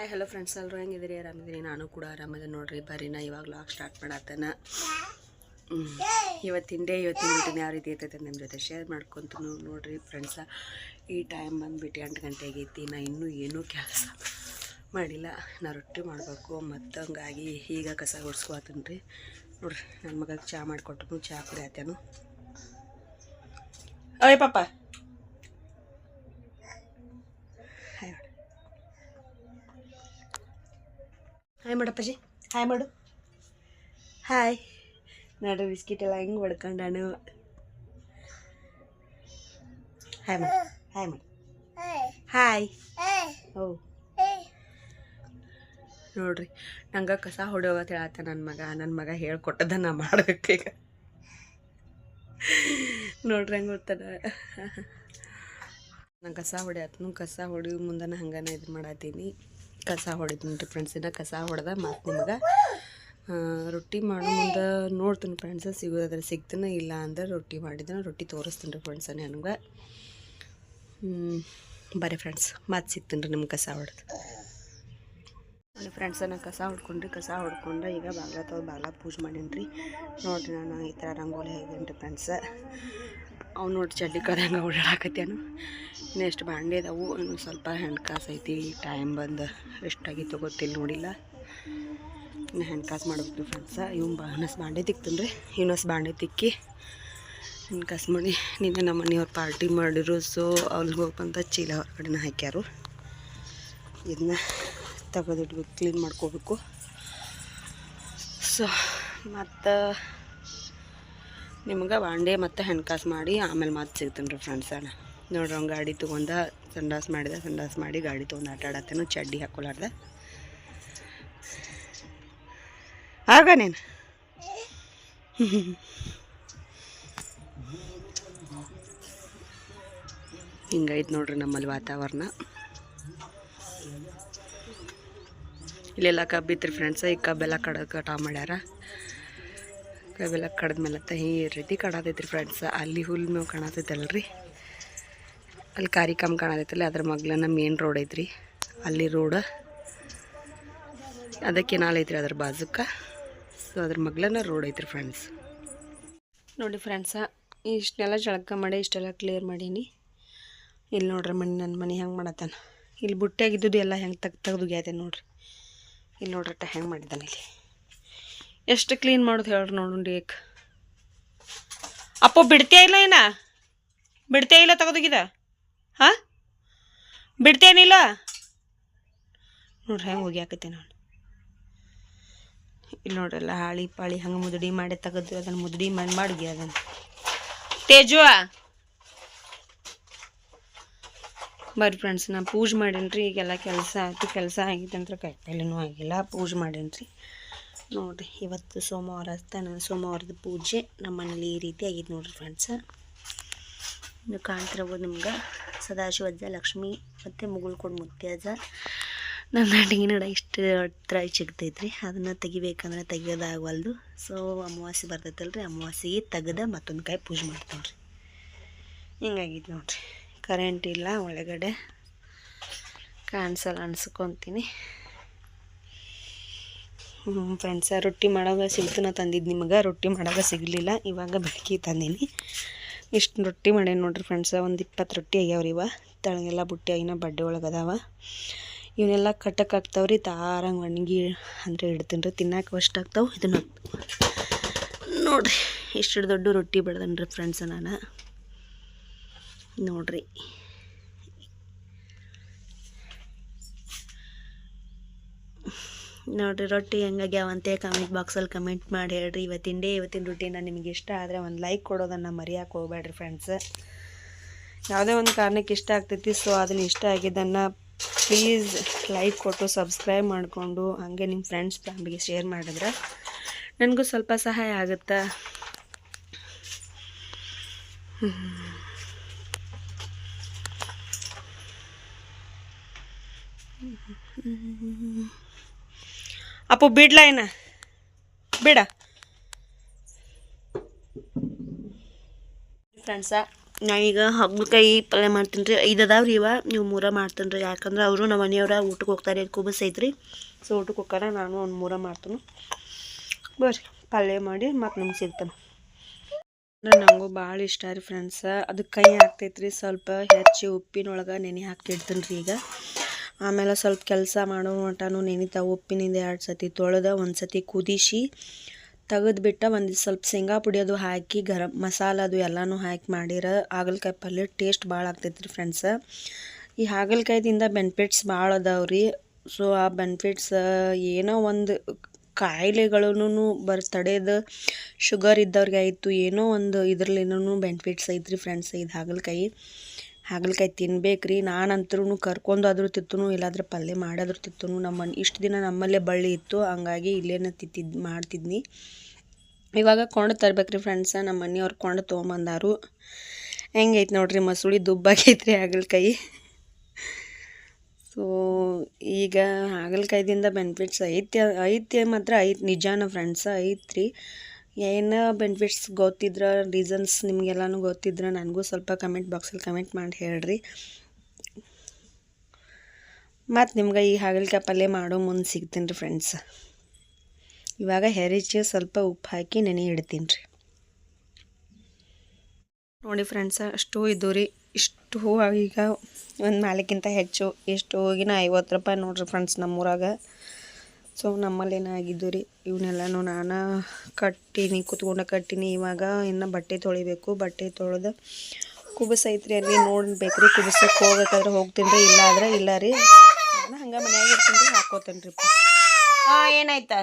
Hi hello friends, ಎಲ್ಲರೂ ಹೆಂಗಿದ್ದೀರಿ? ಆರಾಮಿದ್ದೀರಿ? ನಾನು ಕೂಡ ಆರಾಮದ ನೋಡ್ರಿ. ಬರ್ರಿ ನಾ ಇವಾಗ ಲಾಗ್ ಸ್ಟಾರ್ಟ್ ಮಾಡತ್ತನ. ಇವತ್ತಿನ ರೂಟೀನ್ ಯಾವ ರೀತಿ ಇರ್ತೈತೆ ನಿಮ್ಮ ಜೊತೆ ಶೇರ್ ಮಾಡ್ಕೊತ ನೋಡ್ರಿ ಫ್ರೆಂಡ್ಸ. ಈ ಟೈಮ್ ಬಂದುಬಿಟ್ಟು 8 ಗಂಟೆ ಆಗೈತಿ. ನಾ ಇನ್ನೂ ಏನೂ ಕೆಲಸ ಮಾಡಿಲ್ಲ. ನಾ ರೊಟ್ಟಿ ಮಾಡಬೇಕು ಮತ್ತು ಹಂಗಾಗಿ ಈಗ ಕಸ ಗುಡಿಸ್ಕೊತೀನಿ ರೀ. ನೋಡ್ರಿ ನನ್ನ ಮಗಗೆ ಚಹಾ ಮಾಡಿಕೊಟ್ರು, ಚಹಾ ಕುಡಿಯತ್ತೇನು. ಅಯ್ಯ ಪಾಪ ಹಾಯ್ ಮಾಡಪ್ಪಾಜಿ, ಹಾಯ್ ಮಾಡು. ಹಾಯ್ ನೋಡ್ರಿ, ಬಿಸ್ಕಿಟ್ ಎಲ್ಲ ಹೆಂಗೆ ಹೊಡ್ಕೊಂಡಾನು. ಹಾಯ್ ಮಾಡು, ಹಾಯ್ ಮಾಡು, ಹಾಯ್. ಓ ನೋಡ್ರಿ, ನಂಗೆ ಕಸ ಹೊಡೆಯೋಗತ್ತೆ ಹೇಳತ್ತ ನನ್ನ ಮಗ ಹೇಳ್ಕೊಟ್ಟದ ನಾ ಮಾಡ್ಬೇಕೀಗ. ನೋಡ್ರಿ ಹೆಂಗೆ ಗೊತ್ತದ. ನಾನು ಕಸ ಹೊಡೆಯೋ ಮುಂದೆ ಹಂಗನ ಇದು ಮಾಡತ್ತೀನಿ. ಕಸ ಹೊಡಿತೀನಿ ರೀ ಫ್ರೆಂಡ್ಸ್. ಇನ್ನು ಕಸ ಹೊಡೆದ ಮತ್ತು ನಿಮ್ಗೆ ರೊಟ್ಟಿ ಮಾಡೋ ಮುಂದೆ ನೋಡ್ತೀನಿ ಫ್ರೆಂಡ್ಸ್. ಸಿಗೋದಾದ್ರೆ ಸಿಗ್ತಾನೆ, ಇಲ್ಲ ಅಂದ್ರೆ ರೊಟ್ಟಿ ಮಾಡಿದ್ರೆ ರೊಟ್ಟಿ ತೋರಿಸ್ತೀನಿ ರೀ ಫ್ರೆಂಡ್ಸ ನನಗೆ. ಬರೀ ಫ್ರೆಂಡ್ಸ್ ಮತ್ತೆ ಸಿಗ್ತೀನಿ ರೀ ನಿಮ್ಗೆ ಕಸ ಹೊಡೆದು. ನೋಡಿ ಫ್ರೆಂಡ್ಸ, ನಾನು ಕಸ ಹೊಡ್ಕೊಂಡ್ರೆ ಈಗ ಬಾಗ್ಲ ಪೂಜೆ ಮಾಡೀನಿ ರೀ. ನೋಡಿರಿ, ನಾನು ಈ ಥರ ರಂಗೋಲಿ ಹೇಗೇನು ರೀ ಫ್ರೆಂಡ್ಸ. ಅವ್ನು ನೋಡಿ ಚಡ್ಡಿ ಕದಂಗೆ ಓಡಾಡಕತ್ತೇನು. ಇನ್ನು ಎಷ್ಟು ಬಾಂಡೆ ಅದಾವು, ಇನ್ನು ಸ್ವಲ್ಪ ಹೆಣ್ಕಾಸು ಐತಿ. ಟೈಮ್ ಬಂದು ಎಷ್ಟಾಗಿತ್ತು ಗೊತ್ತಿಲ್ಲ, ನೋಡಿಲ್ಲ. ಇನ್ನು ಹೆಣ್ಕಾಸು ಮಾಡ್ಬೇಕು ಫ್ರೆಂಡ್ಸ. ಹನಸ್ ಬಾಂಡೆ ತಿಕ್ತೀನಿ ರೀ. ಇನ್ನೊಸ್ ಬಾಂಡೆ ತಿಕ್ಕಿ ಹೆಣ್ಕಾಸು ಮಾಡಿ. ನಿನ್ನೆ ನಮ್ಮ ಮನೆಯವ್ರು ಪಾರ್ಟಿ ಮಾಡಿರು, ಸೊ ಅವ್ರಿಗೆ ಹೋಗ್ಬಂತ ಚೀಲ ಹೊರಗಡೆನ ಹಾಕ್ಯಾರು. ಇದನ್ನ ತೆಗೆದಿಡ್ಬೇಕು, ಕ್ಲೀನ್ ಮಾಡ್ಕೋಬೇಕು. ಸೊ ಮತ್ತು ನಿಮ್ಗೆ ಬಾಂಡೆ ಮತ್ತು ಹೆಣ್ಕಾಸು ಮಾಡಿ ಆಮೇಲೆ ಮತ್ತೆ ಸಿಗ್ತೀನಿ ರೀ ಫ್ರೆಂಡ್ಸಣ್ಣ. ನೋಡ್ರಿ, ಅವ್ನು ಗಾಡಿ ತೊಗೊಂಡ ಸಂಡಾಸ್ ಮಾಡಿ ಗಾಡಿ ತೊಗೊಂಡು ಆಟ ಆಡತ್ತೇನು, ಚಡ್ಡಿ ಹಾಕ್ಕೊಲಾರ್ದ. ಆಗ ನೀನು ಹಿಂಗೈತೆ ನೋಡ್ರಿ ನಮ್ಮಲ್ಲಿ ವಾತಾವರಣ. ಇಲ್ಲೆಲ್ಲ ಕಬ್ಬಿತ್ರಿ ಫ್ರೆಂಡ್ಸ. ಈ ಕಬ್ಬೆಲ್ಲ ಕಟಾವು ಮಾಡ್ಯಾರ. ಕಬ್ಬೆಲ್ಲ ಕಡ್ದ್ಮೇಲೆ ಈ ರೀತಿ ಕಡಾತೈತ್ರಿ ಫ್ರೆಂಡ್ಸ. ಅಲ್ಲಿ ಹುಲ್ಲು ಮೇವು ಕಾಣತೈತಲ್ರಿ, ಅಲ್ಲಿ ಕಾರಿಕಾಮ್ ಕಾಣತೈತಲ್ಲ, ಅದ್ರ ಮಗ್ಲನ ಮೇನ್ ರೋಡ್ ಐತ್ರಿ. ಅಲ್ಲಿ ರೋಡ್ ಅದಕ್ಕೆ ಕೆನಾಲ್ ಐತ್ರಿ ಅದ್ರ ಬಾಜುಕ. ಸೊ ಅದ್ರ ಮಗ್ಲನ ರೋಡ್ ಐತ್ರಿ ಫ್ರೆಂಡ್ಸ್. ನೋಡಿ ಫ್ರೆಂಡ್ಸ, ಇಷ್ಟೆಲ್ಲ ಜಳಕ ಮಾಡಿ ಇಷ್ಟೆಲ್ಲ ಕ್ಲಿಯರ್ ಮಾಡೀನಿ. ಇಲ್ಲಿ ನೋಡ್ರಿ ನನ್ನ ಮನೆ ಹೆಂಗೆ ಮಾಡತ್ತಾನ. ಇಲ್ಲಿ ಬುಟ್ಟಿಯಾಗಿದ್ದು ಎಲ್ಲ ಹೆಂಗೆ ತೆಗ್ದುಗ್ಯಾತೆ ನೋಡ್ರಿ. ಇಲ್ಲಿ ನೋಡ್ರಿ ಹೆಂಗೆ ಮಾಡಿದ್ದಾನೆ. ಇಲ್ಲಿ ಎಷ್ಟು ಕ್ಲೀನ್ ಮಾಡೋದು ಹೇಳ್ರಿ ನೋಡ್ರಿ. ಅಪ್ಪೋ ಬಿಡ್ತೇ ಇಲ್ಲ ತೆಗೆದೋಗಿದ. ಹಾಂ, ಬಿಡ್ತೇನಿಲ್ಲ ನೋಡ್ರಿ ಹೆಂಗೆ ಹೋಗ್ಯಾಕತ್ತೆ ನಾನು. ಇಲ್ಲಿ ನೋಡ್ರಲ್ಲ ಹಾಳಿ ಪಾಳಿ ಹಂಗೆ ಮುದುಡಿ ಮಾಡಿ ತೆಗೆದು ಅದನ್ನು ಮುದುಡಿ ಮಾಡಿ ಅದನ್ನು. ತೇಜು ಬರ್ರಿ ಫ್ರೆಂಡ್ಸ್, ನಾನು ಪೂಜೆ ಮಾಡೀನಿ. ಈಗೆಲ್ಲ ಕೆಲಸ ಆಯ್ತು. ಕೆಲಸ ಆಗಿತ್ತು ಅಂದ್ರೆ ಕೈಪಲ್ಯನೂ ಆಗಿಲ್ಲ. ಪೂಜೆ ಮಾಡೀನಿ ನೋಡಿರಿ. ಇವತ್ತು ಸೋಮವಾರದ ಪೂಜೆ ನಮ್ಮ ಮನೇಲಿ ಈ ರೀತಿ ಆಗಿತ್ತು ನೋಡ್ರಿ ಫ್ರೆಂಡ್ಸ. ಇನ್ನು ಕಾಣ್ತಿರ್ಬೋದು ನಿಮ್ಗೆ ಸದಾಶಿವಜ್ಜ, ಲಕ್ಷ್ಮಿ ಮತ್ತು ಮುಗುಳ್ಕೊಡು ಮುತ್ಯಾಜ. ನನ್ನ ಅಡಿಗೆ ಇಷ್ಟು ಹತ್ರ ಸಿಗ್ತೈತ್ರಿ. ಅದನ್ನು ತೆಗಿಬೇಕಂದ್ರೆ ತೆಗಿಯೋದಾಗವಲ್ದು. ಸೊ ಅಮಾವಾಸ್ಯೆ ಬರ್ತೈತಲ್ರಿ, ಅಮಾವಾಸ್ಯೆಗೆ ತೆಗೆದ ಮತ್ತೊಂದು ಕಾಯಿ ಪೂಜೆ ಮಾಡ್ತೀನಿ ರೀ. ಹಿಂಗಾಗಿತ್ತು ನೋಡ್ರಿ. ಕರೆಂಟ್ ಇಲ್ಲ ಒಳಗಡೆ, ಕಾಣಿಸಲ್ಲ ಅನ್ಸ್ಕೊತೀನಿ ಫ್ರೆಂಡ್ಸ. ರೊಟ್ಟಿ ಮಾಡೋವಾಗ ಸಿಗ್ತನ ತಂದಿದ್ದು ನಿಮಗೆ. ರೊಟ್ಟಿ ಮಾಡೋವಾಗ ಸಿಗಲಿಲ್ಲ, ಇವಾಗ ಬೆಳಗ್ಗೆ ತಂದೀನಿ. ಇಷ್ಟು ರೊಟ್ಟಿ ಮಾಡೇನಿ ನೋಡ್ರಿ ಫ್ರೆಂಡ್ಸ. ಒಂದು 20 ರೊಟ್ಟಿ ಆಗ್ಯಾವ್ರಿ. ತಳಗೆಲ್ಲ ಬುಟ್ಟಿ ಆಗಿನ ಬಡ್ಡೆ ಒಳಗೆ ಅದಾವ. ಇವನ್ನೆಲ್ಲ ಕಟ್ಟಕ್ಕೆ ಆಗ್ತಾವ್ರಿ. ತಾರಂಗೆ ಒಣಗಿ ಅಂದರೆ ಇಡ್ತೀನಿ ರೀ. ತಿನ್ನಕ್ಕೆ ಅಷ್ಟು ಆಗ್ತಾವೆ. ಇದನ್ನು ನೋಡ್ರಿ, ಇಷ್ಟು ದೊಡ್ಡ ರೊಟ್ಟಿ ಬೆಳೆದನ್ ರೀ ಫ್ರೆಂಡ್ಸ ನಾನು. ನೋಡ್ರಿ, ರೊಟ್ಟಿ ಹೆಂಗಾಗ್ಯಾವಂತೆ ಕಮೆಂಟ್ ಬಾಕ್ಸಲ್ಲಿ ಕಮೆಂಟ್ ಮಾಡಿ ಹೇಳ್ರಿ. ಇವತ್ತಿನ ರೊಟ್ಟಿನ ನಿಮಗೆ ಇಷ್ಟ ಆದರೆ ಒಂದು ಲೈಕ್ ಕೊಡೋದನ್ನು ಮರೆಯೋಕೆ ಹೋಗ್ಬೇಡ್ರಿ ಫ್ರೆಂಡ್ಸ್. ಯಾವುದೇ ಒಂದು ಕಾರಣಕ್ಕೆ ಇಷ್ಟ ಆಗ್ತೈತಿ. ಸೊ ಅದನ್ನು ಇಷ್ಟ ಆಗಿದ್ದನ್ನು ಪ್ಲೀಸ್ ಲೈಕ್ ಕೊಟ್ಟು ಸಬ್ಸ್ಕ್ರೈಬ್ ಮಾಡಿಕೊಂಡು ಹಾಗೆ ನಿಮ್ಮ ಫ್ರೆಂಡ್ಸ್ ಫ್ಯಾಮಿಲಿಗೆ ಶೇರ್ ಮಾಡಿದ್ರೆ ನನಗೂ ಸ್ವಲ್ಪ ಸಹಾಯ ಆಗುತ್ತೆ. ಅಪ್ಪು ಬಿಡ್ಲ ಏನ ಬಿಡ ಫ್ರೆಂಡ್ಸ. ನಾ ಈಗ ಹಾಗಲಕಾಯಿ ಪಲ್ಯ ಮಾಡ್ತೀನಿ ರೀ 5 ಅದಾವ್ರಿ ಇವ ನೀವು 3 ಮಾಡ್ತೀನಿ ರೀ ಯಾಕಂದ್ರೆ ಅವರು ನಮ್ಮ ಮನೆಯವ್ರ ಊಟಕ್ಕೆ ಹೋಗ್ತಾರೆ ಕುಬಸ್ ಐತ್ರಿ ಸೊ ಊಟಕ್ಕೆ ಹೋಗ್ತಾರೆ ನಾನು ಒಂದು 3 ಮಾಡ್ತೀನಿ ಬರ್ರಿ ಪಲ್ಯ ಮಾಡಿ ಮತ್ತು ನಿಮ್ಗೆ ಸಿಗ್ತಾನೆ ನನಗೂ ಭಾಳ ಇಷ್ಟ ರೀ ಫ್ರೆಂಡ್ಸ ಅದು ಕೈ ಆಗ್ತೈತ್ರಿ ಸ್ವಲ್ಪ ಹೆಚ್ಚಿ ಉಪ್ಪಿನೊಳಗೆ ನೆನೆ ಹಾಕ್ತಿಡ್ತೀನಿ ರೀ ಈಗ ಆಮೇಲೆ ಸ್ವಲ್ಪ ಕೆಲಸ ಮಾಡೋ ಮಟನೂ ನೆನಿತಾವ ಉಪ್ಪಿನಿಂದ 2 ಸತಿ ತೊಳೆದ ಒಂದು ಸತಿ ಕುದಿಸಿ ತೆಗೆದ್ಬಿಟ್ಟು ಒಂದು ಸ್ವಲ್ಪ ಶೇಂಗಾ ಪುಡಿ ಅದು ಹಾಕಿ ಗರಂ ಮಸಾಲ ಅದು ಎಲ್ಲನೂ ಹಾಕಿ ಮಾಡಿರ ಹಾಗಲಕಾಯಿ ಪಲ್ಯ ಟೇಸ್ಟ್ ಭಾಳ ಆಗ್ತೈತೆ ರೀ ಫ್ರೆಂಡ್ಸ ಈ ಹಾಗಲಕಾಯ್ದಿಂದ ಬೆನಿಫಿಟ್ಸ್ ಭಾಳ ಅದಾವ್ರಿ ಸೊ ಆ ಬೆನಿಫಿಟ್ಸ್ ಏನೋ ಒಂದು ಕಾಯಿಲೆಗಳೂ ತಡೆದು ಶುಗರ್ ಇದ್ದವ್ರಿಗೆ ಆಯಿತು ಏನೋ ಒಂದು ಇದರಲ್ಲೇನೂ ಬೆನಿಫಿಟ್ಸ್ ಐತ್ರಿ ಫ್ರೆಂಡ್ಸ್ ಇದು ಹಾಗಲಕಾಯಿ ತಿನ್ಬೇಕು ರೀ ನಾನಂತರೂ ಕರ್ಕೊಂಡಾದ್ರೂ ತಿತ್ತನು ಇಲ್ಲಾಂದ್ರೆ ಪಲ್ಯ ಮಾಡಾದ್ರೂ ತಿತ್ತನು ಇಷ್ಟು ದಿನ ನಮ್ಮಲ್ಲೇ ಬಳ್ಳಿ ಇತ್ತು ಹಂಗಾಗಿ ಇಲ್ಲೇನ ಮಾಡ್ತಿದ್ನಿ ಇವಾಗ ಕೊಂಡು ತರ್ಬೇಕು ರೀ ಫ್ರೆಂಡ್ಸ ನಮ್ಮ ಮನೆಯವ್ರು ಕೊಂಡು ತೊಗೊಂಬಂದಾರು ಹೆಂಗೈತೆ ನೋಡ್ರಿ ಮಸೂಳಿ ದುಬ್ಬಾಗೈತ್ರಿ ಹಾಗಲಕಾಯಿ ಸೊ ಈಗ ಹಾಗಲಕಾಯ್ದಿಂದ ಬೆನಿಫಿಟ್ಸ್ ಐತೆ ಮಾತ್ರ ನಿಜಾನ ಫ್ರೆಂಡ್ಸ ಐತ್ರಿ ಏನು ಬೆನಿಫಿಟ್ಸ್ ಗೊತ್ತಿದ್ರೆ ರೀಸನ್ಸ್ ನಿಮಗೆಲ್ಲನೂ ಗೊತ್ತಿದ್ರೆ ನನಗೂ ಸ್ವಲ್ಪ ಕಮೆಂಟ್ ಬಾಕ್ಸಲ್ಲಿ ಕಮೆಂಟ್ ಮಾಡಿ ಹೇಳ್ರಿ ಮತ್ತು ನಿಮ್ಗೆ ಈ ಹಾಗಲಕಾಯಿ ಪಲ್ಯ ಮಾಡೋ ಮುಂದೆ ಸಿಗ್ತೀನಿ ರೀ ಫ್ರೆಂಡ್ಸ್ ಇವಾಗ ಹೆರಿಚಿ ಸ್ವಲ್ಪ ಉಪ್ಪು ಹಾಕಿ ನೆನೆ ಇಡ್ತೀನಿ ರೀ ನೋಡಿ ಫ್ರೆಂಡ್ಸ ಅಷ್ಟು ಇದು ರೀ ಇಷ್ಟು ಹೂವು ಈಗ ಒಂದು ಮಾಲೆಕ್ಕಿಂತ ಹೆಚ್ಚು ಎಷ್ಟು ಹೋಗಿನ 50 ರೂಪಾಯಿ ನೋಡಿರಿ ಫ್ರೆಂಡ್ಸ್ ನಮ್ಮೂರಾಗ ಸೊ ನಮ್ಮಲ್ಲೇನಾಗಿದ್ದು ರೀ ಇವನ್ನೆಲ್ಲನೂ ನಾನು ಕಟ್ಟೀನಿ ಇವಾಗ ಇನ್ನು ಬಟ್ಟೆ ತೊಳಿಬೇಕು ಬಟ್ಟೆ ತೊಳೆದು ಕುಬಸ್ ಐತ್ರಿ ಅಲ್ಲಿ ನೋಡ್ಬೇಕು ರೀ ಕುಬಸಕ್ಕೆ ಹೋಗ್ಬೇಕಾದ್ರೆ ಹೋಗ್ತೀನಿ ರೀ ಇಲ್ಲ ರೀ ನಾನು ಹಂಗೆ ಮನ್ಯಾಗ ಇರ್ತೀನಿ ರೀ ಹಾಕೋತೇನೆ ರೀ ಏನಾಯ್ತಾ